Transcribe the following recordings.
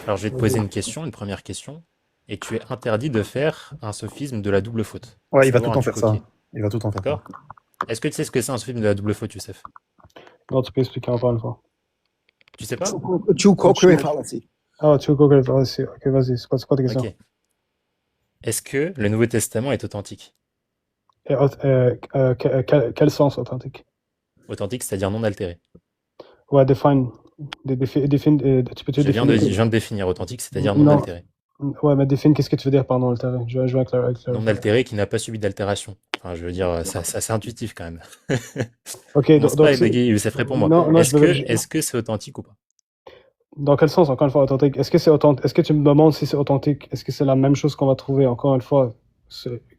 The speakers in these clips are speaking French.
Alors, je vais te poser Vas-y. une question, une première question, et tu es interdit de faire un sophisme de la double faute, à Ouais, il va savoir tout un en faire ça. tu-coquet. Il va tout en faire ça. D'accord? Est-ce que tu sais ce que c'est un sophisme de la double faute, Youssef? Non, tu peux expliquer encore une fois. Tu sais pas? True Non, Cookery Fallacy. Ah, tu veux Google, vas-y. Ok, vas-y. C'est quoi ta question? Ok. Est-ce que le Nouveau Testament est authentique? Quel sens authentique? Authentique, c'est-à-dire non altéré. Ouais, define. Tu peux te définir. Je viens de définir authentique, c'est-à-dire non Non. altéré. Ouais, mais définir, qu'est-ce que tu veux dire par non altéré? Je vais Non clarifier. altéré qui n'a pas subi d'altération. Enfin, je veux dire, c'est intuitif quand même. Ok, Commence pas donc à c'est. bégayer, Youssef, réponds-moi. Non, non, Est-ce que c'est authentique ou pas? dans quel sens, encore une fois, authentique? Est-ce que c'est authentique? Est-ce que tu me demandes si c'est authentique? Est-ce que c'est la même chose qu'on va trouver, encore une fois,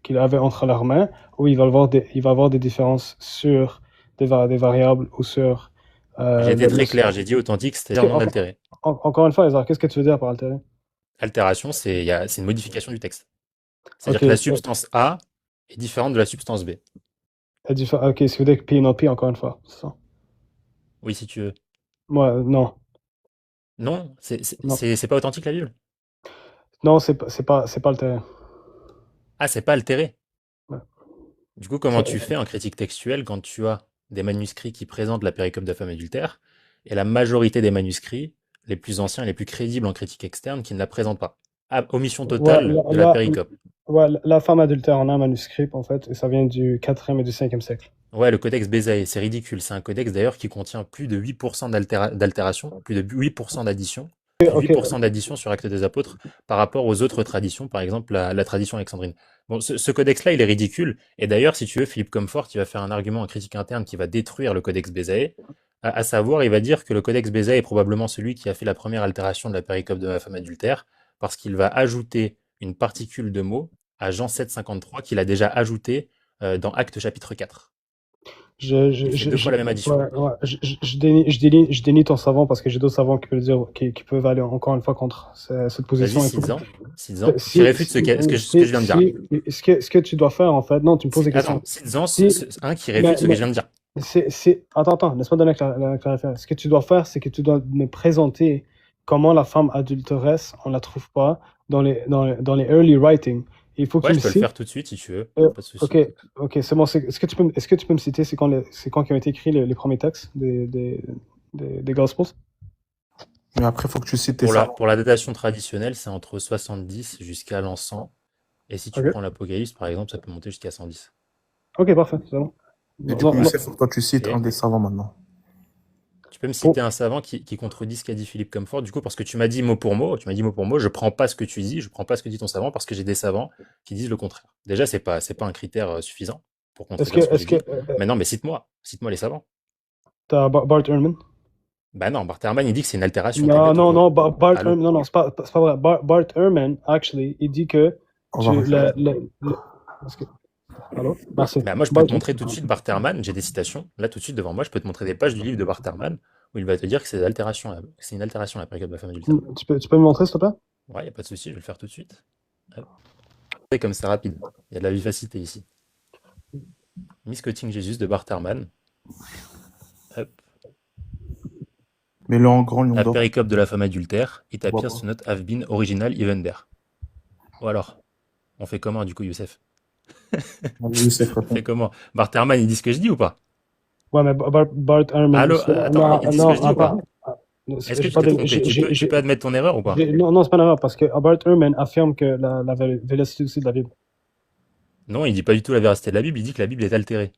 qu'il avait entre leurs mains, ou il va avoir des différences sur des variables ou sur J'ai été très est-ce clair, j'ai dit authentique, c'est-à-dire que, non altéré. encore une fois, Ezra, qu'est-ce que tu veux dire par altéré? Altération, c'est une modification du texte. C'est-à-dire Ok, que la substance A est différente de la substance B. ok, si vous dites que P et non P, encore une fois, c'est ça. Oui, si tu veux. Moi, non, Non, non, c'est pas authentique la Bible. non, c'est pas altéré. Ah, c'est pas altéré. Ouais. Du coup, comment tu C'est- fais en critique textuelle quand tu as des manuscrits qui présentent la péricope de la femme adultère et la majorité des manuscrits, les plus anciens et les plus crédibles en critique externe, qui ne la présentent pas? Ah, omission Ouais, totale de la péricope. ouais, la femme adultère en a un manuscrit, en fait, et ça vient du 4e et du 5e siècle. Ouais, le codex Bézaïe, c'est ridicule. C'est un codex d'ailleurs qui contient plus de 8% d'altération, plus de 8% d'addition, plus Ok, 8% d'addition sur Actes des Apôtres par rapport aux autres traditions, par exemple la tradition alexandrine. Bon, ce codex-là, il est ridicule. Et d'ailleurs, si tu veux, Philippe Comfort, il va faire un argument en critique interne qui va détruire le codex Bézaïe. À savoir, il va dire que le codex Bézaïe est probablement celui qui a fait la première altération de la péricope de la femme adultère, parce qu'il va ajouter une particule de mot à Jean 7,53 qu'il a déjà ajouté dans Actes chapitre 4. Il fait deux fois la même addition. ouais, ouais, je dénie ton savant parce que j'ai d'autres savants qui peuvent dire, qui peuvent aller encore une fois contre cette Vas-y, position. Il faut que, cite-en, qui si, réfute si, ce que je viens de dire. ce que tu dois faire, en fait, non, tu me poses des Attends, questions. cite-en Si, un qui réfute ce que mais je viens de dire. attends, laisse-moi donner la clarification. Ce que tu dois faire, c'est que tu dois me présenter comment la femme adulteresse, on la trouve pas dans les early writing. Il faut que tu Ouais, me je peux le cites. faire tout de suite si tu veux, pas de Ok, souci. ok, c'est bon. Est-ce que tu peux me citer, c'est quand qui ont été écrits les premiers textes des Gospels? Mais après, faut que tu cites tes savants. Pour la datation traditionnelle, c'est entre 70 jusqu'à l'an 100. Et si tu Ok, prends l'Apocalypse, par exemple, ça peut monter jusqu'à 110. ok, parfait, c'est bon. Et Non, du coup, non, Youssef, faut que toi, tu cites un Ok? des savants maintenant. Tu peux me pour- citer un savant qui contredit ce qu'a dit Philippe Comfort, du coup, parce que tu m'as dit mot pour mot, je prends pas ce que tu dis, je prends pas ce que dit ton savant, parce que j'ai des savants qui disent le contraire. Déjà, c'est pas un critère suffisant pour contredire ce que j'ai est-ce que dit. Mais non, mais cite-moi les savants. t'as Bart Ehrman? Bah non, Bartherman, il dit que c'est une altération, t'es Non, bête ou non, quoi? non, Bart Allô? Ehrman, non, non, c'est pas vrai. Bart Ehrman, actually, il dit que On va regarder. est-ce que- allô? Merci. Bah moi, je peux Bart, te montrer tout de suite Bartherman, j'ai des citations, là tout de suite devant moi, je peux te montrer des pages du livre de Bartherman où il va te dire que c'est des altérations, que c'est une altération la période de la femme adultère. tu peux me montrer, s'il te plaît? Ouais, y a pas de souci, je vais le faire tout de suite. Hop. C'est comme c'est rapide, il y a de la vivacité ici. Misquoting Jesus de Bartherman. Hop. Mais le en grand lion La d'or, péricope de la femme adultère, it on voit appears pas. to not have been original even there. Ou alors, on fait comment du coup, Youssef? Allez, Youssef, On fait réponds. comment? Bartherman, il dit ce que je dis ou pas? Ouais, mais Bart Ehrman, Allô? Attends, il non, dit ce que non, je dis ou pas? attends. Est-ce que J'ai je pas t'ai de, trompé? Tu peux admettre ton erreur ou pas? non, non, c'est pas une erreur, parce que Bart Ehrman affirme que la véracité aussi de la Bible. Non, il dit pas du tout la véracité de la Bible, il dit que la Bible est altérée.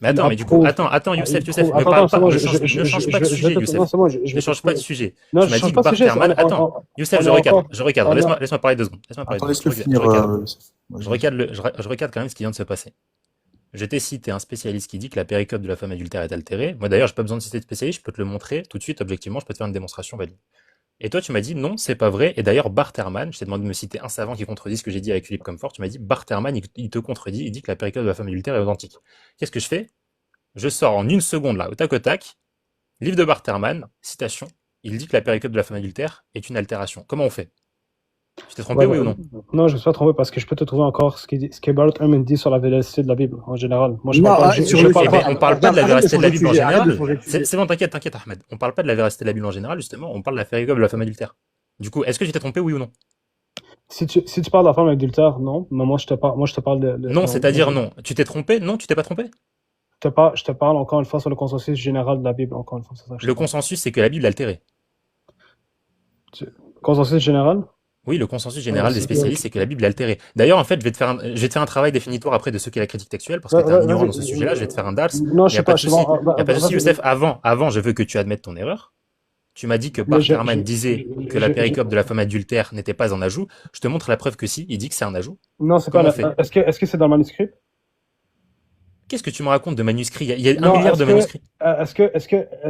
Mais Il attends, mais du coup, approuve. Youssef, Il prouve. me Attends, parle c'est pas, bon, ne change pas de je vais sujet, non, Youssef. c'est bon, je Ne vais te change pas de trouver. sujet. Non, Tu je m'as dit change que pas de sujet. Bartherman. Attends, Youssef, On est encore. je recadre. On est, Laisse-moi parler 2 secondes. Attends, laisse-le finir, Youssef. Je Vas-y. recadre, je recadre quand même ce qui vient de se passer. Je t'ai cité un spécialiste qui dit que la péricope de la femme adultère est altérée. Moi d'ailleurs, j'ai pas besoin de citer de spécialiste, je peux te le montrer tout de suite, objectivement, je peux te faire une démonstration valide. Et toi, tu m'as dit non, c'est pas vrai. Et d'ailleurs, Bartherman, je t'ai demandé de me citer un savant qui contredit ce que j'ai dit avec Philippe Comfort. Tu m'as dit Bartherman, il te contredit, il dit que la péricope de la femme adultère est authentique. Qu'est-ce que je fais? Je sors en une seconde là, au tac, livre de Bartherman, citation. Il dit que la péricope de la femme adultère est une altération. Comment on fait? Tu t'es trompé, ouais, oui ou non? non, je me suis pas trompé parce que je peux te trouver encore ce que Bart Ehrman dit sur la véracité de la Bible en général. Moi, je Non, parle pas, sur je le parle Eh fait. ben, pas. on parle pas de la Arrête de véracité de la changer de Bible en sujet. Arrête de général. changer de sujet. C'est bon, t'inquiète, Ahmed. On parle pas de la véracité de la Bible en général, justement. On parle de la péricope de la femme adultère. Du coup, est-ce que tu t'es trompé, oui ou non? Si tu parles de la femme adultère, non. Mais moi, je te parle Non, c'est-à-dire non. Tu t'es trompé? Non, tu t'es pas trompé? je te parle encore une fois sur le consensus général de la Bible, encore une fois, c'est ça que je te Le parle. consensus, c'est que la Bible est altérée. Consensus général? Oui, le consensus Ouais, général des spécialistes, c'est que la Bible est altérée. D'ailleurs, en fait, je vais te faire un travail définitoire après de ce qu'est la critique textuelle, parce que tu es un ignorant Vas-y. dans ce sujet-là. Je vais te faire un DALS. Non, Il n'y a pas de je sais souci. pas. Il n'y a pas de souci, Vas-y. Youssef. Avant, je veux que tu admettes ton erreur. Tu m'as dit que Mais Bart Ehrman disait que la péricope de la femme adultère n'était pas un ajout. Je te montre la preuve que si. Il dit que c'est un ajout. Non, c'est pas. Comment on fait? Est-ce que c'est dans le manuscrit? Qu'est-ce que tu me racontes de manuscrits? Il y a un Non, milliard de manuscrits.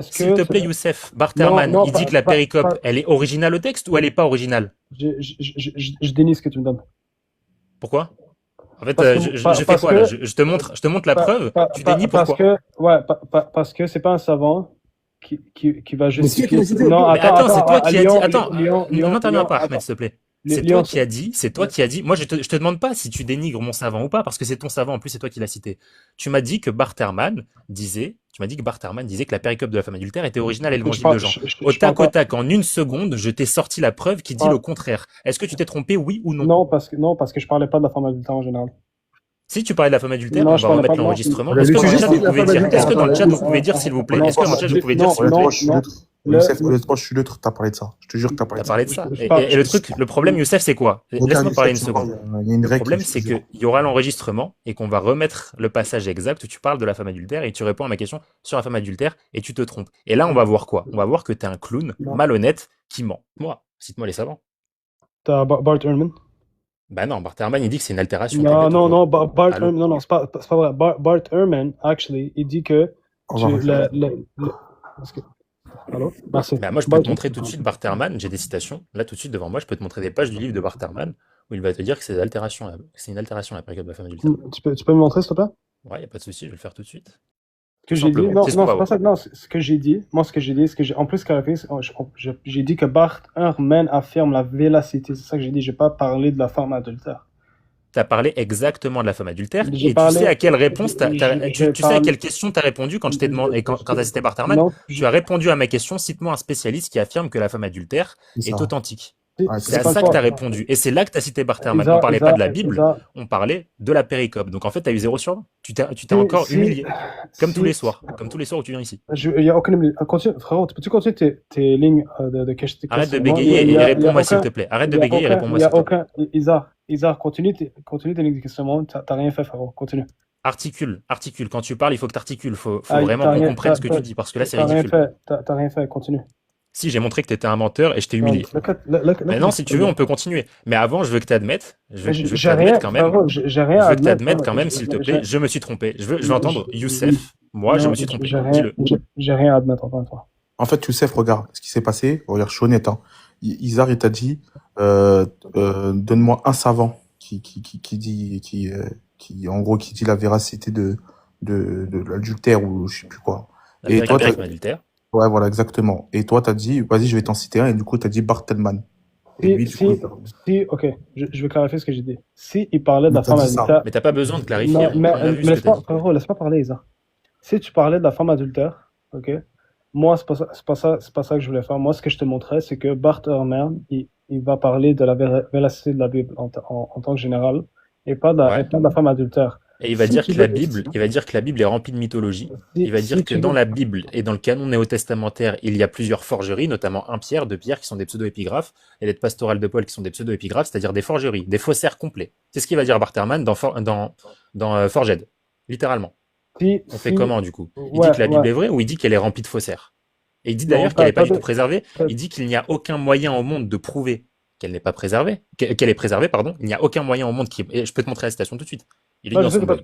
S'il te plaît, c'est- Youssef, Bart Non, Ehrman, non, il dit que la péricope, elle est originale au texte ou elle n'est pas originale? je dénie ce que tu me donnes. Pourquoi? En fait, Parce que, je fais parce quoi là? que, Je te montre la preuve. Tu dénies parce pourquoi? que, ouais, parce que c'est pas un savant qui va Mais c'est qui justifier. l'a cité? Non, Mais attends, c'est toi à qui as dit. Lyon, Attends, n'interviens pas, Ahmed, attends, s'il te plaît. C'est toi Lyon, qui as dit. C'est toi qui as dit. Moi, je te demande pas si tu dénigres mon savant ou pas, parce que c'est ton savant. En plus, c'est toi qui l'as cité. Tu m'as dit que Barterman disait. Tu m'as dit que Barterman disait que la péricope de la femme adultère était originale à l'évangile de Jean. Au tac au tac, en une seconde, je t'ai sorti la preuve qui dit le contraire. Est-ce que tu t'es trompé, oui ou non? Non, parce que je parlais pas de la femme adultère en général. Si tu parlais de la femme adultère, Non, on je va parlais remettre pas de l'enregistrement. Le Est-ce que dans le sujet, chat, c'est vous la pouvez femme dire, adultère. est-ce que dans le chat, vous Non, pouvez dire, s'il vous plaît, non, est-ce que dans le chat, vous pouvez dire, s'il vous plaît, Honnêtement, je suis non, neutre. Honnêtement, je suis neutre, t'as parlé de ça. Je te jure que t'as parlé T'as de ça. parlé de ça. Je parle- Et le truc, le problème, Youssef, c'est quoi? Regarde, Laisse-moi parler une tu seconde. vois, il y a une Le règle. problème, je te c'est jure. qu'il y aura l'enregistrement et qu'on va remettre le passage exact où tu parles de la femme adultère et tu réponds à ma question sur la femme adultère et tu te trompes. Et là, on va voir quoi? On va voir que t'es un clown Non. malhonnête qui ment. Moi, cite-moi les savants. T'as Bart Ehrman? Bah non, Bart Ehrman, il dit que c'est une altération. Non, t'inquiète, non, on- non, Bart Allô? Ehrman, non, c'est pas vrai. Bart Ehrman, actually, il dit que Au revoir. est-ce que- Allô? Merci. Bah moi, je peux te montrer tout de suite Bart Ehrman, j'ai des citations, là tout de suite devant moi, je peux te montrer des pages du livre de Bart Ehrman où il va te dire que c'est une altération la période de la femme adultère. Tu peux me montrer, s'il te plaît? Ouais, y a pas de souci, je vais le faire tout de suite. Ce que Tout j'ai dit, simplement, non, c'est ce non, qu'on va c'est pas voir. ça, non, ce que j'ai dit, moi, ce que j'ai dit, en plus, j'ai dit que Bart Ehrman affirme la vélacité, c'est ça que j'ai dit, j'ai pas parlé de la femme adultère. Tu as parlé exactement de la femme adultère J'ai et parlé- tu sais à quelle réponse, j'ai tu sais à parlé- quelle question tu as répondu quand je t'ai demandé, quand tu as cité Bart Ehrman, Non, tu as répondu à ma question, cite-moi un spécialiste qui affirme que la femme adultère C'est est ça. authentique. Ouais, C'est à pas ça le que tu as choix. répondu. Et c'est là que tu as cité Bart Ehrman. Isa- On parlait Isa- pas de la Bible, Isa- on parlait de la péricope. Donc en fait, tu as eu 0 sur 20. Tu t'es encore humilié. Comme tous les soirs. Comme tous les soirs où tu viens ici. Il y a aucune. Continue, frérot, peux-tu continuer tes lignes de questions? Arrête de questionnement? bégayer Il y et a réponds-moi aucun- s'il te plaît. Arrête de il y a bégayer et aucun- réponds-moi il y a s'il te plaît. aucun. Isa, continue tes lignes de questionnement. T'as rien fait, frérot. Continue. Articule. Quand tu parles, il faut que tu articules. Faut Ah, vraiment t'as qu'on rien- comprenne ce que t'as- tu dis parce que là, c'est T'as rien ridicule. fait. T'as rien fait. Continue. Si, j'ai montré que tu étais un menteur et je t'ai humilié. Maintenant, si tu veux, on peut continuer. Mais avant, je veux que tu admettes. Je veux que tu J'ai rien. admettes quand même. Frérot, j'ai rien Je à veux que tu admettre. admettes quand même, s'il te plaît. Je me suis trompé. Je veux entendre Youssef. Moi, je me suis trompé. Dis-le. J'ai rien à admettre, encore une fois. En fait, Youssef, regarde ce qui s'est passé. Regarde, je suis honnête. Hein. Isar, il t'a dit, donne-moi un savant qui en gros, qui dit la véracité de l'adultère ou je sais plus quoi. La Et toi, vérité adultère. Ouais, voilà, exactement. Et toi, t'as dit, vas-y, je vais t'en citer un. Et du coup, t'as dit Bartelman. Et lui, du coup, Ok, je vais clarifier ce que j'ai dit. Si il parlait de la Mais t'as femme dit ça. adultère. Mais t'as pas besoin de clarifier. Non, On a vu ce que t'as dit. frérot, laisse pas parler, Isa. Si tu parlais de la femme adultère, ok, moi, c'est pas ça que je voulais faire. Moi, ce que je te montrais, c'est que Bart Ehrman, il va parler de la véracité de la Bible en tant que général, et pas de la femme adultère. Et il va dire que la Bible est remplie de mythologie. Il va dire que dans la Bible et dans le canon néo-testamentaire, il y a plusieurs forgeries, notamment 1 Pierre, 2 Pierre qui sont des pseudo-épigraphes, et lettres pastorales de Paul qui sont des pseudo-épigraphes, c'est-à-dire des forgeries, des faussaires complets. C'est ce qu'il va dire Bart Ehrman dans Forged, littéralement. On fait comment du coup? Il dit que la Bible est vraie ou il dit qu'elle est remplie de faussaires? Et il dit d'ailleurs qu'elle n'est pas du tout préservée. Il dit qu'il n'y a aucun moyen au monde de prouver qu'elle n'est pas préservée, qu'elle est préservée, pardon. Il n'y a aucun moyen au monde qui. Et je peux te montrer la citation tout de suite. Il est dans son blog.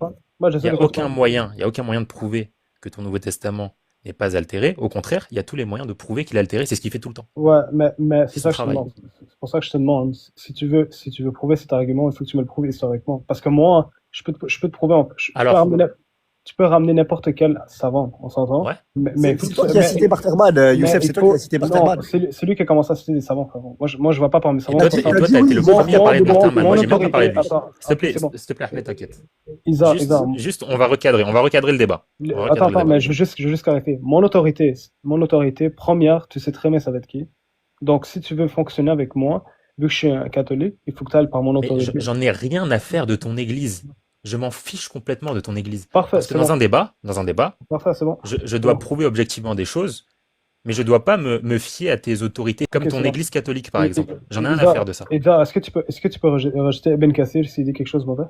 Il n'y a aucun moyen de prouver que ton Nouveau Testament n'est pas altéré. Au contraire, il y a tous les moyens de prouver qu'il est altéré. C'est ce qu'il fait tout le temps. Ouais, mais c'est ça que je te travail. demande. C'est pour ça que je te demande. Si tu veux prouver cet argument, il faut que tu me le prouves historiquement. Parce que moi, je peux te prouver. Alors, tu peux ramener n'importe quel savant, on s'entend. Ouais. Mais c'est toi qui as cité Bart Ehrman, Youssef, c'est toi qui as cité Bart Ehrman. C'est lui qui a commencé à citer des savants, frérot. Moi, je vois pas parmi les savants. Et toi, t'as été le premier à parler de Bart Ehrman. Moi, j'ai même pas parlé de lui. S'il te plaît, Ahmed, t'inquiète. Juste, on va recadrer le débat. Attends, mais je veux juste clarifier. Mon autorité première, tu sais très bien ça va être qui. Donc, si tu veux fonctionner avec moi, vu que je suis un catholique, il faut que tu ailles par mon Mais autorité. j'en ai rien à faire de ton église. Je m'en fiche complètement de ton église. Parfait, Parce que c'est bon. dans un débat, Parfait, c'est bon. je dois prouver objectivement des choses, mais je dois pas me fier à tes autorités comme Ok, ton c'est bon. église catholique, par Et- exemple. J'en ai et- rien à faire de ça. Ida, est-ce que tu peux rejeter Ibn Kathir s'il dit quelque chose de mauvais?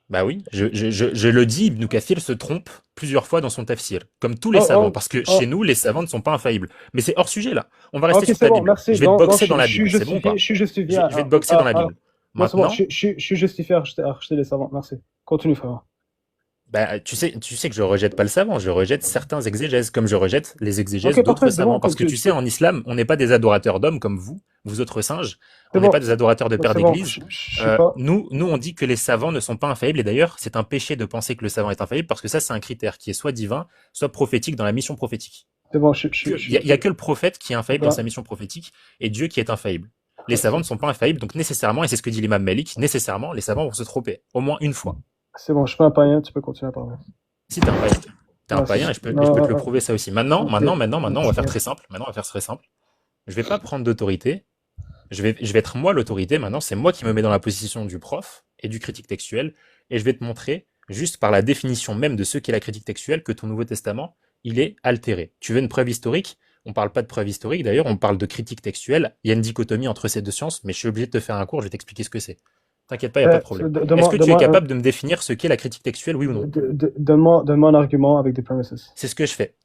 Bah oui, je le dis, Ibn Kathir se trompe plusieurs fois dans son tafsir, comme tous les Oh, savants, oh, parce que oh. chez nous, les savants ne sont pas infaillibles. Mais c'est hors sujet, là. On va rester Ok, sur c'est ta bon, Bible. merci. Je vais te boxer Donc, dans la je suis Bible, c'est bon ou justifié, pas? je suis justifié Je vais te boxer dans la Bible. non, c'est bon, Maintenant, je suis justifié à rejeter les savants. Merci. Continue, frère. bah, tu sais que je rejette pas le savant, je rejette certains exégèses, comme je rejette les exégèses Ok, d'autres parfait, c'est savants. bon. Parce que tu sais, en islam, on n'est pas des adorateurs d'hommes comme vous autres singes. C'est On n'est bon. pas des adorateurs de pères C'est bon, d'église. je suis pas. Nous, on dit que les savants ne sont pas infaillibles. Et d'ailleurs, c'est un péché de penser que le savant est infaillible parce que ça, c'est un critère qui est soit divin, soit prophétique dans la mission prophétique. C'est bon, Il y a que le prophète qui est infaillible dans sa mission prophétique et Dieu qui est infaillible. Les savants ne sont pas infaillibles, donc nécessairement, et c'est ce que dit l'imam Malik, nécessairement, les savants vont se tromper, au moins une fois. C'est bon, je suis pas un païen, tu peux continuer à parler. Si t'es un païen. T'es un Ouais, païen c'est- et je peux non, te le prouver ça aussi. Maintenant, ok. on va faire très simple. Maintenant, on va faire très simple. Je vais pas prendre d'autorité. Je vais être moi l'autorité. Maintenant, c'est moi qui me mets dans la position du prof et du critique textuel. Et je vais te montrer, juste par la définition même de ce qu'est la critique textuelle, que ton Nouveau Testament, il est altéré. Tu veux une preuve historique? On parle pas de preuve historique. D'ailleurs, on parle de critique textuelle. Il y a une dichotomie entre ces deux sciences, mais je suis obligé de te faire un cours. Je vais t'expliquer ce que c'est. T'inquiète pas, il n'y a pas de problème. Est-ce que tu es capable de me définir ce qu'est la critique textuelle, oui ou non? Donne-moi un argument avec des premises. C'est ce que je fais.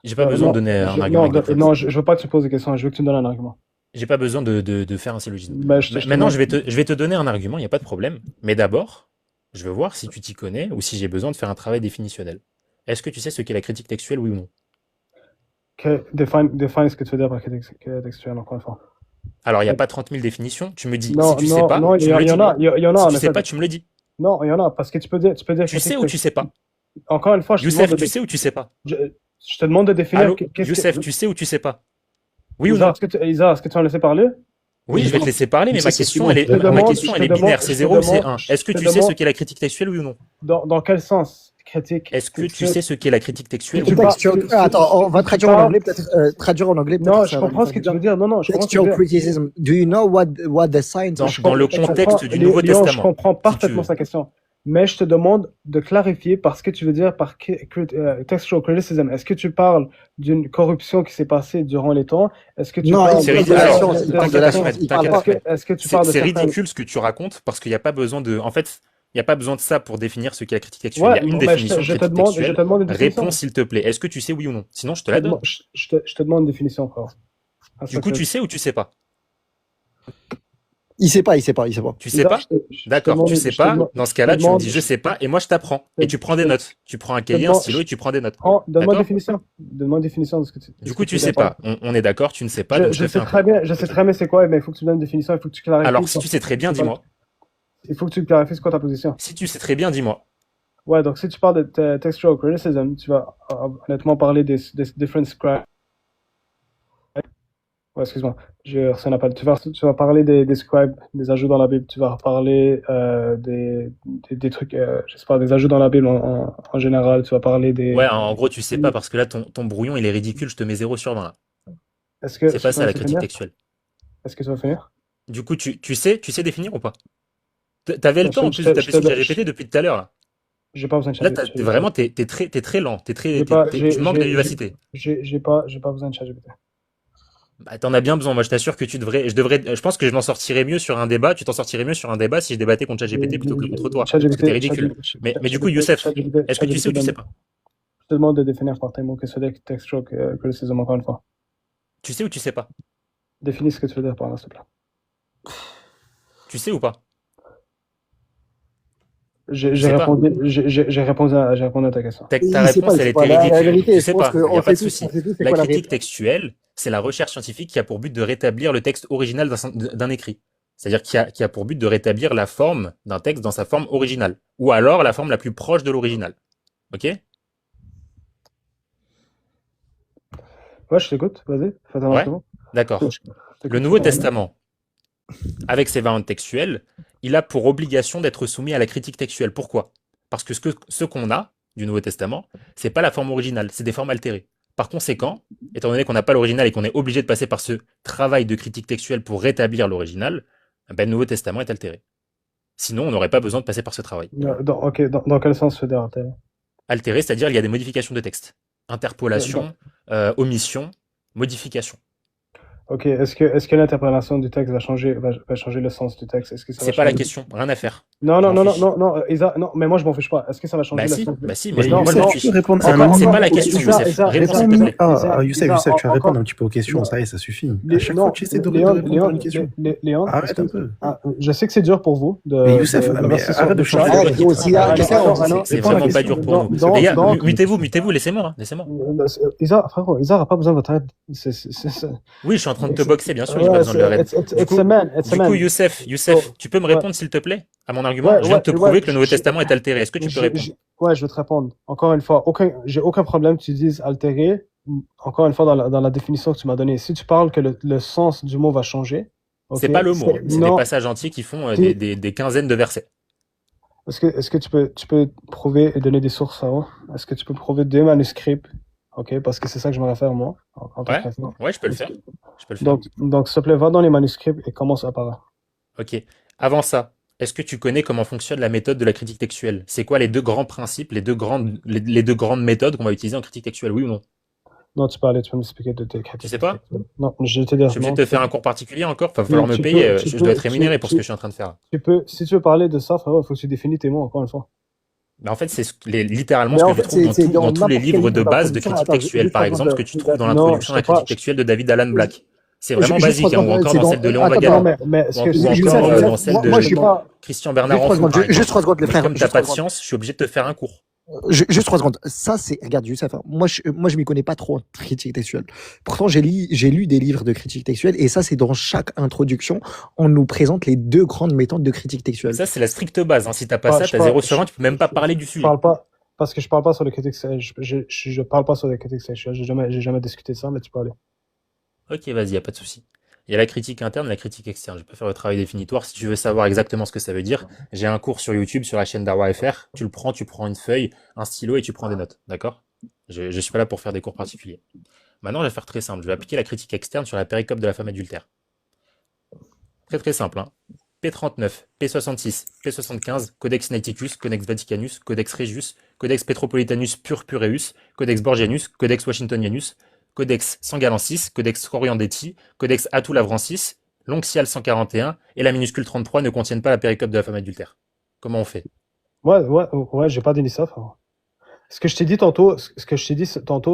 J'ai pas besoin de donner un argument. Non, je veux pas que tu poses des questions, je veux que tu me donnes un argument. J'ai pas besoin de faire un syllogisme. Maintenant, je vais te donner un argument, il n'y a pas de problème. Mais d'abord, je veux voir si tu t'y connais ou si j'ai besoin de faire un travail définitionnel. Est-ce que tu sais ce qu'est la critique textuelle, oui ou non? Define ce que tu veux dire par critique textuelle, encore une fois. Alors, il n'y a pas 30 000 définitions. Tu me dis, Non, si tu sais pas, non, tu me le dis. Il y en a. Si tu sais pas, tu me le dis. Non, il y en a, parce que tu peux dire. Tu sais ou tu sais pas? Encore une fois, Youssef, tu sais ou tu sais pas? Je te demande de définir. Allô, Youssef, tu sais ou tu sais pas? Oui ou non? Isa, est-ce que tu vas me laisser parler? Oui, je vais te laisser parler, mais ma question, elle est binaire. C'est 0 ou c'est 1. Est-ce que tu sais ce qu'est la critique textuelle, oui ou non? Dans quel sens? Critique. Est-ce que tu sais ce qu'est la critique textuelle? Attends, on va traduire en anglais, peut-être. Traduire en anglais, non, je comprends ce que tu veux dire. Non, je comprends ce que tu veux dire. Criticism. Do you know what the science Dans le contexte du Nouveau Testament. Je comprends parfaitement sa question. Mais je te demande de clarifier par ce que tu veux dire par textual criticism. Est-ce que tu parles d'une corruption qui s'est passée durant les temps? Est-ce que tu parles c'est ridicule. C'est ridicule ce que tu racontes parce qu'il n'y a pas besoin de. En fait, il n'y a pas besoin de ça pour définir ce qu'est la critique textuelle. Il y a une définition de critique textuelle. Réponds s'il te plaît. Est-ce que tu sais oui ou non? Sinon, je te la donne. Je te demande une définition, frère. Du coup, tu sais ou tu sais pas? Il sait pas. Tu sais pas? D'accord, tu sais pas. Dans ce cas-là, tu me dis je sais pas et moi je t'apprends. Et tu prends des notes. Tu prends un cahier, un stylo et tu prends des notes. Donne-moi une définition. Donne-moi une définition de ce que tu. Du coup, tu sais pas. On est d'accord, tu ne sais pas. Je sais très bien c'est quoi, mais il faut que tu donnes une définition, il faut que tu clarifies. Alors, si tu sais très bien, dis-moi. Il faut que tu clarifies c'est quoi ta position. Si tu sais très bien, dis-moi. Ouais, donc si tu parles de textual criticism, tu vas honnêtement parler des different scribes. Ouais, excuse-moi, j'ai reçu un appel. Tu vas parler des scribes, des ajouts dans la Bible. Tu vas parler des trucs, je sais pas, des ajouts dans la Bible en général. Tu vas parler des. Ouais, en gros, tu sais pas parce que là, ton brouillon, il est ridicule. Je te mets 0 sur 20 là. C'est pas ça la critique textuelle. Est-ce que tu vas finir? Du coup, tu sais définir ou pas? T'avais le temps en plus de taper sur ChatGPT depuis tout à l'heure là. J'ai pas besoin de ChatGPT. Là, vraiment, t'es très lent. Tu manques de vivacité. J'ai pas besoin de ChatGPT. Bah, t'en as bien besoin. Moi, je t'assure que je pense que je m'en sortirai mieux sur un débat. Tu t'en sortirais mieux sur un débat si je débattais contre ChatGPT plutôt que contre toi. C'était ridicule. Mais du coup, Youssef, est-ce que tu sais ou tu sais pas? Je te demande de définir par tes mots que ce textual criticism encore une fois. Tu sais ou tu sais pas? Définis ce que tu veux dire par là, s'il te plaît. Tu sais ou pas? J'ai répondu à ta question. Ta réponse, elle était ridicule. Tu sais pas, il n'y a pas de souci. La critique textuelle, c'est la recherche scientifique qui a pour but de rétablir le texte original d'un écrit. C'est-à-dire qui a pour but de rétablir la forme d'un texte dans sa forme originale. Ou alors la forme la plus proche de l'original. Ok? Ouais, je t'écoute, vas-y. Ouais, d'accord. Le Nouveau Testament, avec ses variantes textuelles, il a pour obligation d'être soumis à la critique textuelle. Pourquoi? Parce que ce qu'on a du Nouveau Testament, c'est pas la forme originale, c'est des formes altérées. Par conséquent, étant donné qu'on n'a pas l'original et qu'on est obligé de passer par ce travail de critique textuelle pour rétablir l'original, ben, le Nouveau Testament est altéré. Sinon, on n'aurait pas besoin de passer par ce travail. Ok, dans quel sens se dire altéré? Altéré, c'est-à-dire il y a des modifications de texte. Interpolation, omission, modification. Ok, est-ce que l'interprétation du texte va changer le sens du texte? Est-ce que ça va C'est pas la changer... question, rien à faire. Non, Je non, m'en non, fiche. non, non, non, mais moi je m'en fiche pas. Est-ce que ça va changer Bah le si, sens bah si, Mais moi je Youssef, m'en tu fiche. peux répondre Encore- C'est pas la encore- question, Isa, Youssef. Isa, Réponds Isa, s'il te plaît. Youssef, Isa, tu vas répondre un petit peu aux questions, non. ça y est, ça suffit. À chaque fois, tu essaies de Léon, répondre à une question. Léon, Arrête un peu. je sais que c'est dur pour vous de. Mais Youssef, mais rester sur- arrête de changer. Ah, il y a aussi là, C'est Réponds à la vraiment pas question. dur pour nous. Donc- Les gars, donc- mutez-vous, laissez-moi. Isa, frérot, Isa n'a pas besoin de votre aide. Oui, je suis en train de te boxer, bien sûr, j'ai pas besoin de leur aide. Du coup, Youssef, tu peux me répondre s'il te plaît à mon argument? Ouais, Je viens de te ouais, prouver ouais, que le Nouveau je- Testament est altéré. Est-ce que tu peux répondre? Ouais, je vais te répondre. Encore une fois, j'ai aucun problème que tu dises altéré. Encore une fois, dans la définition que tu m'as donnée. Si tu parles que le sens du mot va changer. C'est ok, pas le mot, hein. C'est des non. passages entiers qui font Si. des quinzaines de versets. Est-ce que tu peux prouver et donner des sources à moi? Est-ce que tu peux prouver des manuscrits? Ok, parce que c'est ça que je me réfère, moi. En tant Ouais. qu'enseignant. Ouais, je peux le faire. Je peux le faire. Donc, s'il te plaît, va dans les manuscrits et commence à parler. Ok. Avant ça, est-ce que tu connais comment fonctionne la méthode de la critique textuelle? C'est quoi les deux grands principes, les deux grandes méthodes qu'on va utiliser en critique textuelle, oui ou non? Non, tu peux m'expliquer de tes critiques. Tu sais pas? Non, je vais te dire. Je suis obligé non, de te faire un cours particulier encore? Va falloir me tu payer, peux- tu je dois être peux- rémunéré tu- pour ce que tu- je suis en train de faire. Si tu veux parler de ça, frérot, il faut que tu définis tes mots, encore une fois. Mais en fait, c'est littéralement Mais ce que en tu fait, trouves c'est dans dans tous les n'importe quel livres de livre base de d'introduction. critique Attends, textuelle. juste Par avant exemple, de- ce que tu trouves dans Non, l'introduction à je la sais pas. critique textuelle de David Alan Black. C'est vraiment Juste basique, trois hein, ou secondes, encore c'est dans celle de Léon attends, Wagall. Non, mais ce que Ou je encore sais, dans celle moi, je suis pas. Christian Bernard Juste 3 Rancourt, secondes, par juste exemple. 3 secondes, les Mais frères. comme t'as Juste pas 3 de secondes. science, je suis obligé de te faire un cours. Juste 3 secondes. Ça, c'est. Regarde, Youssef, moi, je m'y connais pas trop en critique textuelle. Pourtant, j'ai lu des livres de critique textuelle et ça, c'est dans chaque introduction, on nous présente les deux grandes méthodes de critique textuelle. Ça, c'est la stricte base, hein. Si t'as pas Ah, ça, je t'as parle- 0 sur 20, tu peux même pas je- parler du Je sujet. parle pas, parce que je parle pas sur les critiques, je parle pas sur les critiques sexuelles, j'ai jamais discuté de ça, mais tu peux aller. Ok, vas-y, y a pas de souci. Il y a la critique interne et la critique externe. Je vais pas faire le travail définitoire. Si tu veux savoir exactement ce que ça veut dire, j'ai un cours sur YouTube, sur la chaîne d'Arwa FR. Tu prends une feuille, un stylo et tu prends des notes. D'accord? Je suis pas là pour faire des cours particuliers. Maintenant, je vais faire très simple. Je vais appliquer la critique externe sur la péricope de la femme adultère. Très très simple, hein. P39, P66, P75, Codex Sinaiticus, Codex Vaticanus, Codex Regius, Codex Petropolitanus Purpureus, Codex Borgianus, Codex Washingtonianus, Codex Sangalensis, Codex Coriandetti, Codex Atou-Lavrancis, l'Onxial 141 et la minuscule 33 ne contiennent pas la péricope de la femme adultère. Comment on fait? Ouais, j'ai pas dit ça, frérot. Ce que je t'ai dit tantôt,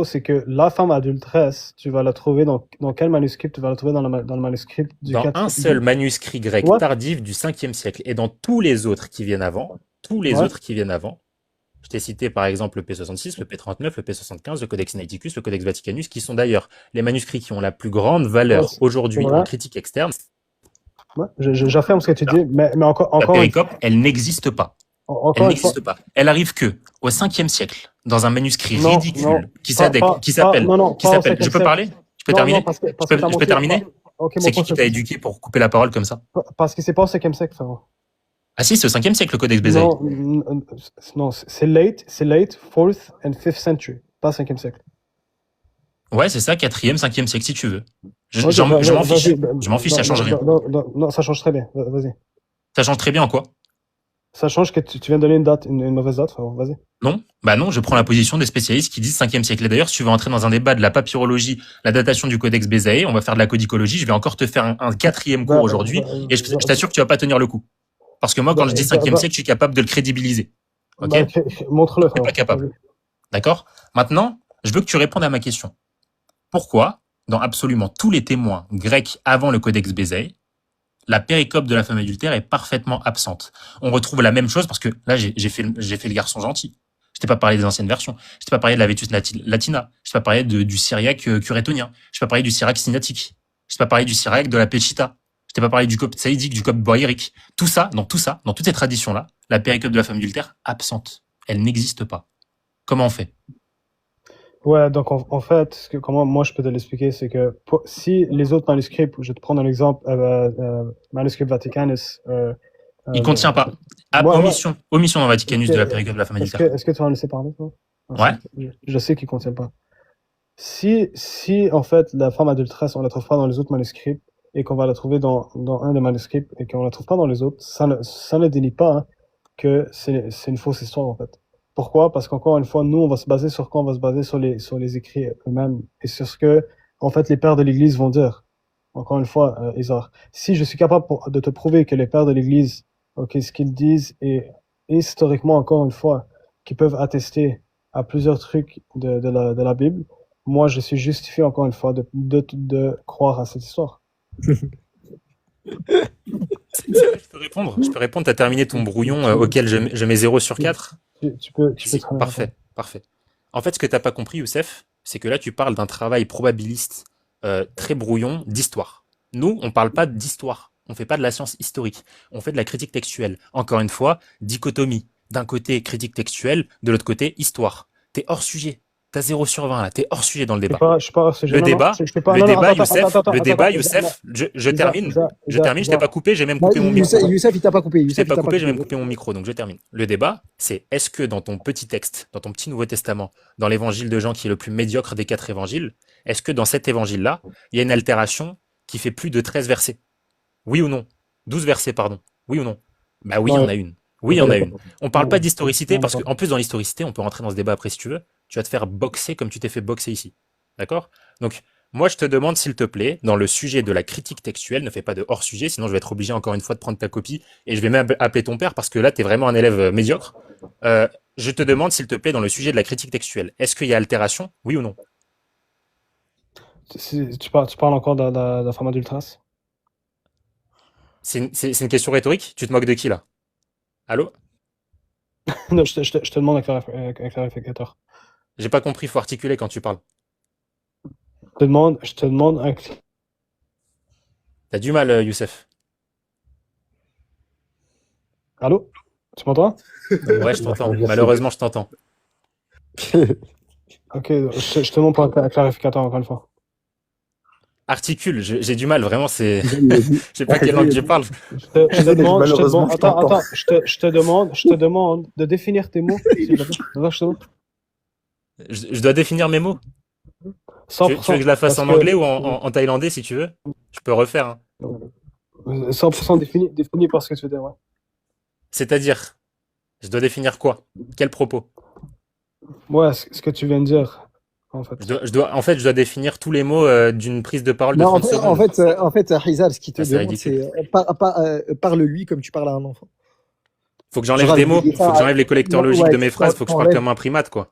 c'est que la femme adulteresse, tu vas la trouver dans quel manuscrit? Tu vas la trouver dans le manuscrit du Dans 4 un seul manuscrit grec Ouais. tardif du 5e siècle et dans tous les autres qui viennent avant, je t'ai cité par exemple le P66, le P39, le P75, le Codex Sinaiticus, le Codex Vaticanus, qui sont d'ailleurs les manuscrits qui ont la plus grande valeur Ouais, aujourd'hui ouais. en critique externe. Ouais, j'affirme ce que tu dis, mais La encore une péricope, elle n'existe pas. Elle encore une fois, n'existe pas. Elle arrive que au 5e siècle, dans un manuscrit Non, ridicule non, qui pas- s'appelle. non, non, Qui pas au s'appelle. Je 5e peux parler? Je peux terminer? parce que Je t'as peux monté- terminer? Ok, mon C'est qui pote, qui t'a éduqué pour couper la parole comme ça? parce que c'est pas au 5e siècle, frérot. Ah si, c'est au 5e siècle le Codex Bézaïe. Non, c'est late 4th and 5th century, pas 5e siècle. Ouais, c'est ça, 4e, 5e siècle si tu veux. Je Ok, m'en vas-y, fiche. vas-y, Je m'en fiche, ça non, change rien. Non, ça change très bien, vas-y. Ça change très bien en quoi? Ça change que tu viens de donner une date, une mauvaise date, frérot, vas-y. Non, bah non, je prends la position des spécialistes qui disent 5e siècle. Et d'ailleurs, si tu veux entrer dans un débat de la papyrologie, la datation du Codex Bézaïe, on va faire de la codicologie, je vais encore te faire un 4e cours aujourd'hui, et je t'assure que tu vas pas tenir le coup. Parce que moi, quand je dis 5e siècle, je suis capable de le crédibiliser. Ok? Bah, montre-le, Je suis frérot. pas capable. D'accord? Maintenant, je veux que tu répondes à ma question. Pourquoi, dans absolument tous les témoins grecs avant le Codex Bézaïe, la péricope de la femme adultère est parfaitement absente? On retrouve la même chose parce que là, j'ai fait le garçon gentil. Je t'ai pas parlé des anciennes versions. Je t'ai pas parlé de la Vetus Latina. Je t'ai pas parlé du syriaque curétonien. Je t'ai pas parlé du syriaque sinatique. Je t'ai pas parlé du syriaque de la Péchita. Je t'ai pas parlé du copte saïdique, du copte boïrique. Tout ça, dans toutes ces traditions-là, la péricope de la femme adultère absente. Elle n'existe pas. Comment on fait? Ouais, donc en fait, comment moi je peux te l'expliquer, c'est que si les autres manuscrits, je vais te prendre un exemple, manuscrit Vaticanus. Il contient pas. Ouais, Omission dans Vaticanus de la péricope de la femme adultère. Est-ce que tu vas en laisser parler, toi? Ouais. Je sais qu'il contient pas. si en fait la femme adulteresse, on la trouve pas dans les autres manuscrits et qu'on va la trouver dans un des manuscrits et qu'on la trouve pas dans les autres, ça ne dénie pas hein, que c'est une fausse histoire en fait. Pourquoi? Parce qu'encore une fois, nous, on va se baser sur quoi? On va se baser sur les écrits eux-mêmes et sur ce que, en fait, les pères de l'Église vont dire. Encore une fois, Isar, si je suis capable de te prouver que les pères de l'Église, ok, ce qu'ils disent est historiquement, encore une fois, qui peuvent attester à plusieurs trucs de la Bible, moi, je suis justifié, encore une fois, de croire à cette histoire. Je peux répondre? Je peux répondre, t'as terminé ton brouillon auquel je mets 0 sur 4? Tu peux Si, très bien parfait, parfait. En fait, ce que t'as pas compris, Youssef, c'est que là, tu parles d'un travail probabiliste très brouillon d'histoire. Nous, on parle pas d'histoire. On fait pas de la science historique. On fait de la critique textuelle. Encore une fois, dichotomie. D'un côté, critique textuelle, de l'autre côté, histoire. T'es hors sujet. T'as 0 sur 20 là. T'es hors sujet dans le débat. Je suis pas hors sujet. Le Non, non, débat, je fais pas- le non, non, débat, attends, Youssef, attends, attends, le débat, attends, Youssef, je termine. Je Isa, termine, je t'ai pas coupé, j'ai même Non, coupé mon micro. Youssef, il t'a pas coupé. Je t'ai Youssef, il pas t'a coupé, j'ai même coupé. coupé mon micro, donc je termine. Le débat, c'est est-ce que dans ton petit texte, dans ton petit Nouveau Testament, dans l'évangile de Jean qui est le plus médiocre des 4 évangiles, est-ce que dans cet évangile-là, il y a une altération qui fait plus de 13 versets? Oui ou non? 12 versets, pardon. Oui ou non? Bah oui, il y non, en a une. Oui, il y en a une. On parle pas non, d'historicité non, parce attends. qu'en plus dans l'historicité, on peut rentrer dans ce débat après si tu veux. Tu vas te faire boxer comme tu t'es fait boxer ici. D'accord? Donc, moi, je te demande, s'il te plaît, dans le sujet de la critique textuelle, ne fais pas de hors-sujet, sinon je vais être obligé encore une fois de prendre ta copie et je vais même appeler ton père parce que là, tu es vraiment un élève médiocre. Je te demande, s'il te plaît, dans le sujet de la critique textuelle, est-ce qu'il y a altération? Oui ou non? Tu parles encore de la femme adulteresse? C'est une question rhétorique? Tu te moques de qui, là? Allô? Non, je te demande un clarificateur. J'ai pas compris, faut articuler quand tu parles. Je te demande un... T'as du mal, Youssef. Allô? Tu m'entends? Ouais, je t'entends. Malheureusement, je t'entends. Ok, je te demande pour un clarificateur encore une fois. Articule, j'ai du mal, vraiment, c'est... Je sais pas quelle langue je parle. Malheureusement, je t'entends. attends, je te demande de définir tes mots, s'il te plaît. Non, je te demande. Je dois définir mes mots. Tu veux que 100%, je la fasse parce en que anglais ou en thaïlandais, si tu veux? Je peux refaire, hein. 100% défini par ce que tu veux dire, ouais. C'est-à-dire, je dois définir quoi? Quel propos? Ouais, ce que tu viens de dire, en fait. En fait, je dois définir tous les mots d'une prise de parole de Non, 30 secondes. en fait, Hizar, ce qu'il te Ah, c'est demande, ridicule. c'est parle-lui comme tu parles à un enfant. Faut que j'enlève Genre, des mots, il dit faut que ça, j'enlève les collecteurs non, logiques ouais, de mes phrases, faut que je parle t'enlèves- comme un primate, quoi.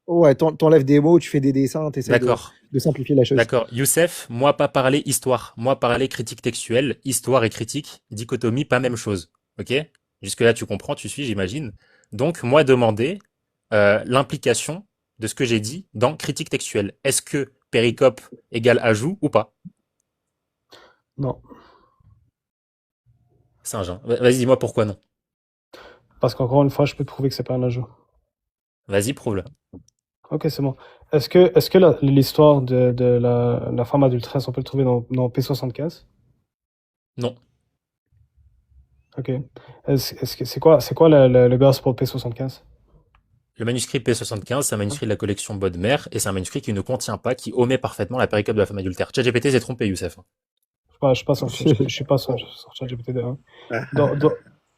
Ouais, t'enlèves des mots, tu fais des dessins, t'essaies D'accord, de simplifier la chose. d'accord. Youssef, moi pas parler histoire, moi parler critique textuelle, histoire et critique, dichotomie, pas même chose. Ok? Jusque-là, tu comprends, tu suis, j'imagine. Donc, moi demander l'implication de ce que j'ai dit dans critique textuelle. Est-ce que péricope égale ajout ou pas? Non, Saint-Jean. Vas-y, dis-moi pourquoi non. parce qu'encore une fois, je peux te prouver que c'est pas un ajout. Vas-y, prouve-le. Ok, c'est bon. Est-ce que l'histoire de la femme adulteresse, on peut le trouver dans P75? Non. Ok. C'est quoi le gospel P75? Le manuscrit P75, c'est un manuscrit de la collection Bodmer, et c'est un manuscrit qui ne contient pas, qui omet parfaitement la péricope de la femme adultère. ChatGPT s'est trompé, Youssef. Je suis pas sur ChatGPT 1.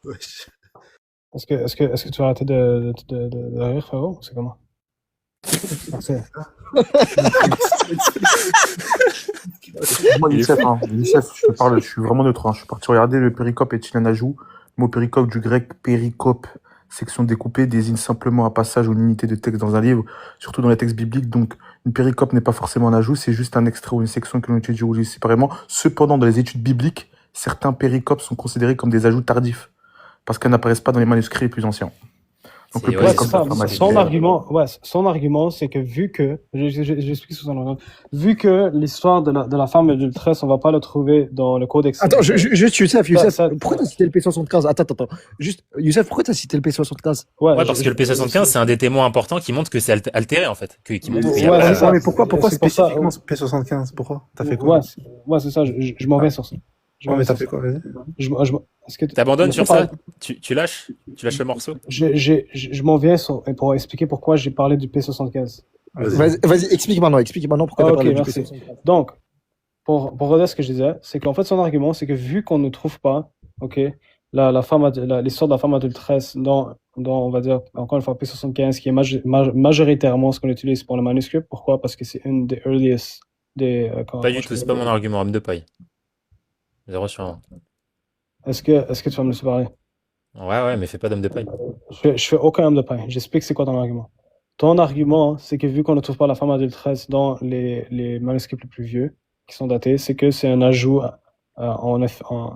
Wesh. Est-ce que tu vas arrêter de rire, frérot? C'est comment? Merci. Moi, Youssef, je te parle, je suis vraiment neutre. Je suis parti regarder le péricope est-il un ajout. Le mot péricope du grec péricope, section découpée, désigne simplement un passage ou une unité de texte dans un livre, surtout dans les textes bibliques. Donc, une péricope n'est pas forcément un ajout, c'est juste un extrait ou une section que l'on étudie ou lit séparément. Cependant, dans les études bibliques, certains péricopes sont considérés comme des ajouts tardifs, parce qu'elles n'apparaissent pas dans les manuscrits les plus anciens. Donc, le péricope de la femme adultère. Son argument, c'est que j'explique sur son argument, vu que l'histoire de la femme adulteresse, on va pas le trouver dans le codex. Attends, juste Youssef, ça- pourquoi t'as cité le P75? Attends. Juste, Youssef, pourquoi t'as cité le P75? Ouais, parce que le P75, c'est un des témoins importants qui montre que c'est altéré, en fait. Qui montre qu'il y a Ouais, pas- c'est ça. mais pourquoi C'est pour ça, spécifiquement P75? Pourquoi? T'as fait quoi? Ouais, c'est ça, je m'en vais sur ça. Ouais, mais t'as fait quoi? Vas-y. Est-ce que T'abandonnes sur ça? Tu lâches le morceau? je m'en viens pour expliquer pourquoi j'ai parlé du P75. Vas-y, explique maintenant pourquoi tu as Ok, parlé du merci. PC. Donc, pour redire ce que je disais, c'est qu'en fait, son argument, c'est que vu qu'on ne trouve pas, ok, l'histoire de la femme adulteresse on va dire, encore une fois, P75, qui est majoritairement ce qu'on utilise pour le manuscrit. Pourquoi? Parce que c'est une des earliest Pas du tout, c'est pas mon argument, homme de paille. 0 sur 1. Est-ce que tu vas me laisser parler? Ouais, mais fais pas d'homme de paille. Je fais aucun homme de paille. J'explique c'est quoi ton argument. Ton argument, c'est que vu qu'on ne trouve pas la femme adulteresse dans les manuscrits les plus vieux, qui sont datés, c'est que c'est un ajout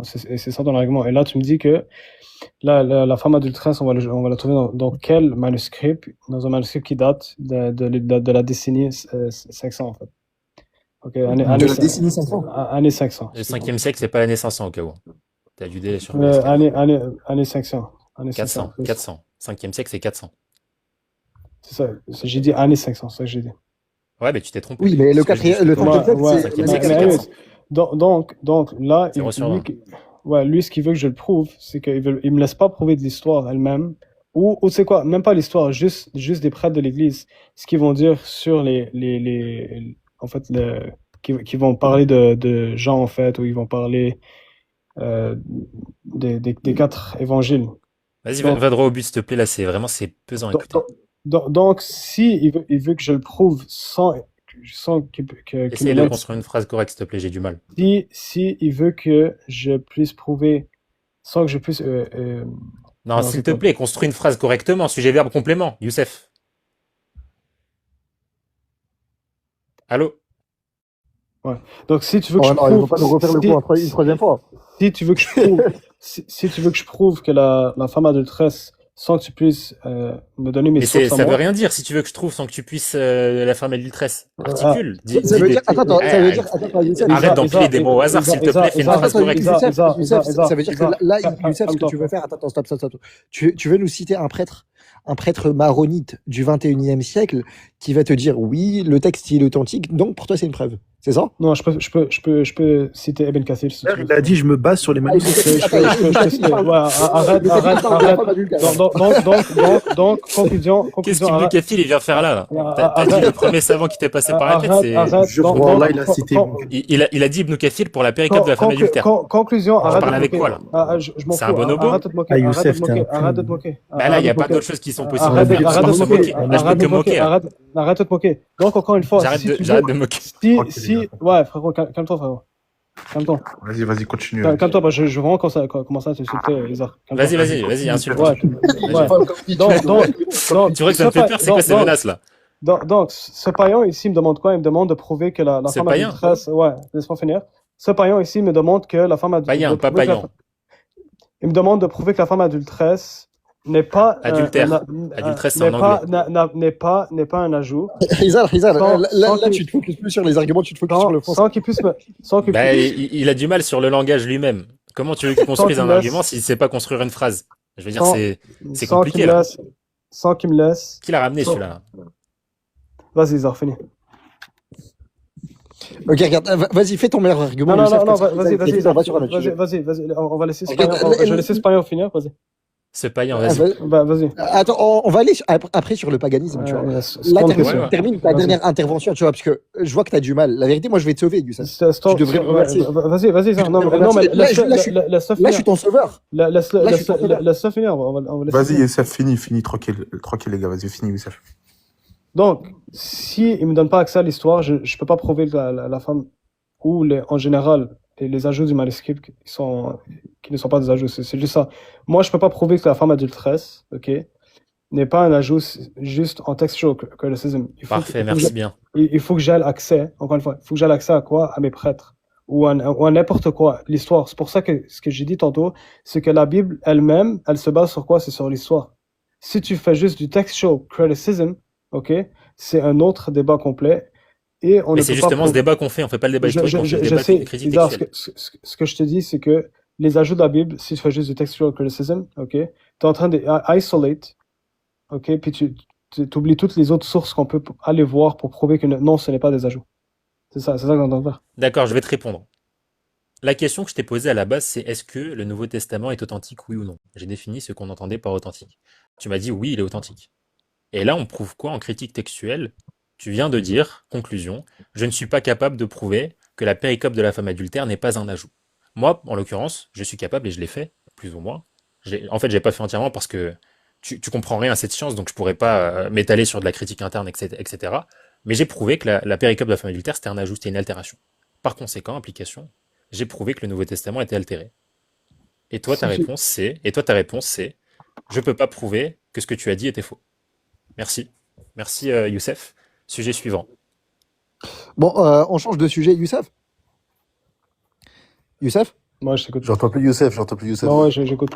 c'est ça ton argument. Et là, tu me dis que la femme adulteresse, on va la trouver dans quel manuscrit? Dans un manuscrit qui date de la décennie 500, en fait. Ok, De la décennie 500. Année 500. Le 5e siècle, c'est pas l'année 500 au cas où. T'as du délai sur Année 500. Année 400, 400. 5e siècle, c'est 400. C'est ça. J'ai dit année 500, c'est ça que j'ai dit. Ouais, mais tu t'es trompé. Oui, mais le 5e siècle, c'est Donc là, 0 sur 20. lui, ce qu'il veut que je le prouve, c'est qu'il me laisse pas prouver de l'histoire elle-même, ou tu sais quoi, même pas l'histoire, juste des prêtres de l'Église, ce qu'ils vont dire sur en fait, qui vont parler de Jean, en fait, ou ils vont parler des 4 évangiles. Vas-y, va droit au but, s'il te plaît, là, c'est pesant à écouter. Donc, si il veut que je le prouve sans Essaye de construire une phrase correcte, s'il te plaît, j'ai du mal. Si il veut que je puisse prouver sans que je puisse... non, s'il te plaît, construis une phrase correctement, sujet, verbe, complément, Youssef. Allô? Ouais. Donc, si tu veux que je prouve... il ne faut pas nous refaire le coup une troisième fois. Si tu veux que je prouve, si tu veux que je prouve que la femme adulteresse, sans que tu puisses me donner mes sources à moi... ça veut rien dire si tu veux que je trouve sans que tu puisses la femme adulteresse. Articule. Ça veut dire... Attends, ça veut dire... Arrête d'empiler des mots au hasard, s'il te plaît, fais une phrase correcte. Ça veut dire que là, Youssef, ce que tu veux faire... Attends, stop. Tu veux nous citer un prêtre maronite du 21e siècle qui va te dire oui, le texte il est authentique, donc pour toi c'est une preuve. C'est ça? Non, je peux citer Ibn Kathir. Si il a dit je me base sur les manuscrits. Arrête. Donc, conclusion. Qu'est-ce qu'Ibn Kathir il vient faire là? T'as dit le premier savant qui t'est passé par la tête, c'est... Je vois, là il a cité. Il a dit Ibn Kathir pour la péricope de la femme adultère. Conclusion, arrête. Je parle avec quoi là? C'est un bonobo? Arrête de te moquer. Bah là, il n'y a pas d'autres choses qui sont possibles. Là, je peux que moquer. Arrête de te moquer. Donc, encore une fois, j'arrête de me moquer. Ouais, frérot, calme-toi, frérot. Calme-toi. Vas-y, continue. Calme-toi, je vais vraiment commencer à t'insulter, Isaac. Vas-y, insulte. Ouais. Tu vois que ça me fait peur, c'est quoi ces menaces là? Donc, ce païen ici me demande quoi? Il me demande de prouver que la femme adulteresse... Ouais, laisse-moi finir. Ce païen ici me demande que la femme adulteresse... Pas païen. Il me demande de prouver que la femme adulteresse n'est pas adulteresse en anglais. n'est pas un ajout. Rizal, là tu te focuses plus sur les arguments, tu te focuses sur le français. Sans qu'il puisse il a du mal sur le langage lui-même. Comment tu veux qu'il construise un argument s'il sait pas construire une phrase? Je veux dire, c'est compliqué là. Sans qu'il me laisse. Qui l'a ramené celui-là? Vas-y, Zar, finis. Ok, regarde, vas-y, fais ton meilleur argument. Non, vas-y, on va laisser je vais laisser ce païen finir, vas-y. Ce païen, vas-y. Vas-y. Attends, on va aller après sur le paganisme, tu vois. Là, termine ta dernière intervention, tu vois, parce que je vois que tu as du mal. La vérité, moi, je vais te sauver, Youssef. Tu devrais me remercier. Vas-y, non, mais là, je suis ton sauveur. Laisse-le finir, on va laisser. Vas-y, Youssef, finis, tranquille, les gars, vas-y, finis, Youssef. Donc, si il me donne pas accès à l'histoire, je peux pas prouver que la femme, ou en général, les ajouts du manuscrit qui ne sont pas des ajouts, c'est juste ça. Moi, je peux pas prouver que la femme adulteresse, ok, n'est pas un ajout juste en textual criticism. Parfait, merci bien. Il faut que j'aie accès, encore une fois, il faut que j'aie accès à quoi? À mes prêtres. Ou à n'importe quoi, l'histoire. C'est pour ça que ce que j'ai dit tantôt, c'est que la Bible elle-même, elle se base sur quoi? C'est sur l'histoire. Si tu fais juste du textual criticism, ok, c'est un autre débat complet. Mais c'est justement ce débat qu'on fait, on fait pas le débat historique, on fait le débat critique textuel. Ce que je te dis, c'est que les ajouts de la Bible, si tu fais juste du textual criticism, ok, tu es en train d'isolate, ok, puis tu oublies toutes les autres sources qu'on peut aller voir pour prouver que non, ce n'est pas des ajouts. C'est ça qu'on entend faire. D'accord, je vais te répondre. La question que je t'ai posée à la base, c'est est-ce que le Nouveau Testament est authentique, oui ou non? J'ai défini ce qu'on entendait par authentique. Tu m'as dit oui, il est authentique. Et là, on prouve quoi en critique textuelle? Tu viens de dire, conclusion, je ne suis pas capable de prouver que la péricope de la femme adultère n'est pas un ajout. Moi, en l'occurrence, je suis capable et je l'ai fait, plus ou moins. En fait, j'ai pas fait entièrement parce que tu comprends rien à cette science, donc je pourrais pas m'étaler sur de la critique interne, etc., etc. Mais j'ai prouvé que la péricope de la femme adultère, c'était un ajout, c'était une altération. Par conséquent, implication, j'ai prouvé que le Nouveau Testament était altéré. Si, Et toi, ta réponse, c'est, je peux pas prouver que ce que tu as dit était faux. Merci. Merci, Youssef. Sujet suivant. Bon, on change de sujet, Youssef. Youssef? moi, je t'écoute. J'entends plus Youssef, j'entends plus Youssef. Non, ouais, j'écoute.